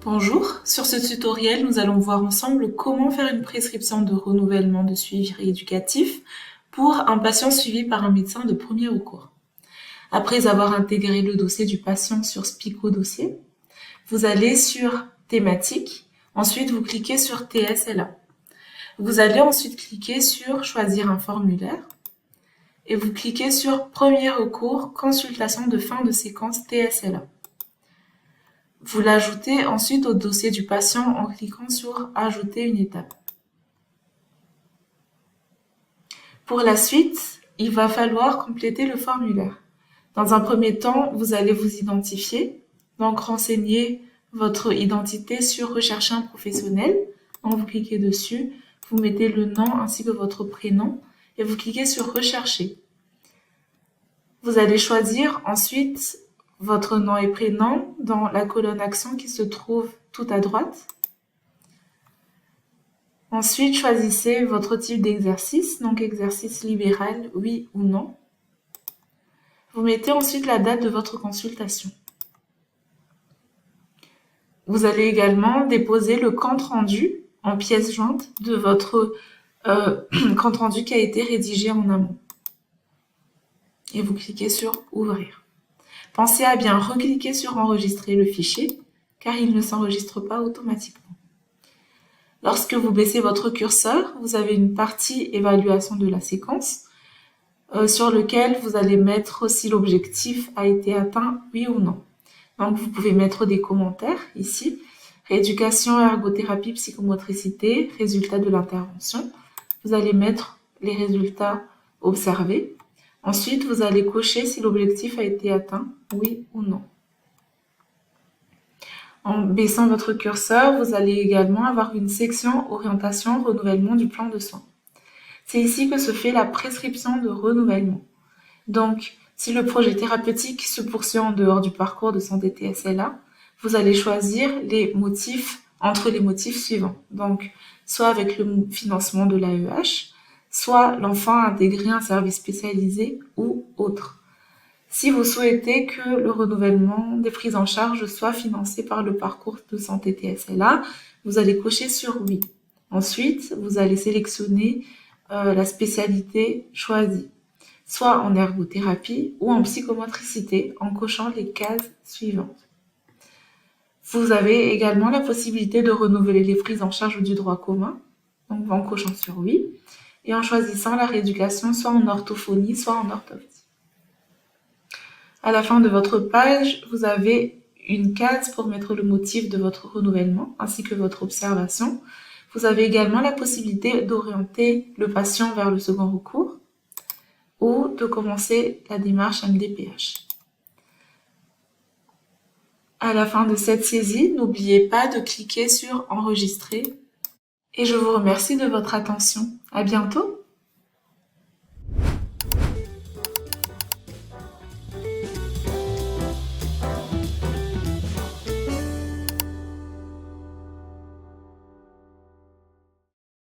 Bonjour, sur ce tutoriel, nous allons voir ensemble comment faire une prescription de renouvellement de suivi rééducatif pour un patient suivi par un médecin de premier recours. Après avoir intégré le dossier du patient sur Spico Dossier, vous allez sur Thématique, ensuite vous cliquez sur TSLA. Vous allez ensuite cliquer sur Choisir un formulaire et vous cliquez sur Premier recours, consultation de fin de séquence TSLA. Vous l'ajoutez ensuite au dossier du patient en cliquant sur Ajouter une étape. Pour la suite, il va falloir compléter le formulaire. Dans un premier temps, vous allez vous identifier, donc renseigner votre identité sur Rechercher un professionnel. Donc vous cliquez dessus, vous mettez le nom ainsi que votre prénom et vous cliquez sur Rechercher. Vous allez choisir ensuite votre nom et prénom dans la colonne Action qui se trouve tout à droite. Ensuite, choisissez votre type d'exercice, donc exercice libéral, oui ou non. Vous mettez ensuite la date de votre consultation. Vous allez également déposer le compte-rendu en pièce jointe de votre compte-rendu qui a été rédigé en amont. Et vous cliquez sur Ouvrir. Pensez à bien recliquer sur Enregistrer le fichier, car il ne s'enregistre pas automatiquement. Lorsque vous baissez votre curseur, vous avez une partie évaluation de la séquence sur lequel vous allez mettre si l'objectif a été atteint, oui ou non. Donc vous pouvez mettre des commentaires ici. Rééducation, ergothérapie, psychomotricité, résultats de l'intervention. Vous allez mettre les résultats observés. Ensuite, vous allez cocher si l'objectif a été atteint, oui ou non. En baissant votre curseur, vous allez également avoir une section Orientation, renouvellement du plan de soins. C'est ici que se fait la prescription de renouvellement. Donc, si le projet thérapeutique se poursuit en dehors du parcours de santé TSLA, vous allez choisir les motifs entre les motifs suivants. Donc, soit avec le financement de l'AEH, soit l'enfant a intégré un service spécialisé ou autre. Si vous souhaitez que le renouvellement des prises en charge soit financé par le parcours de santé TSLA, vous allez cocher sur oui. Ensuite, vous allez sélectionner la spécialité choisie, soit en ergothérapie ou en psychomotricité en cochant les cases suivantes. Vous avez également la possibilité de renouveler les prises en charge du droit commun, donc en cochant sur oui, et en choisissant la rééducation soit en orthophonie, soit en orthoptie. À la fin de votre page, vous avez une case pour mettre le motif de votre renouvellement ainsi que votre observation. Vous avez également la possibilité d'orienter le patient vers le second recours ou de commencer la démarche MDPH. À la fin de cette saisie, n'oubliez pas de cliquer sur Enregistrer et je vous remercie de votre attention. À bientôt!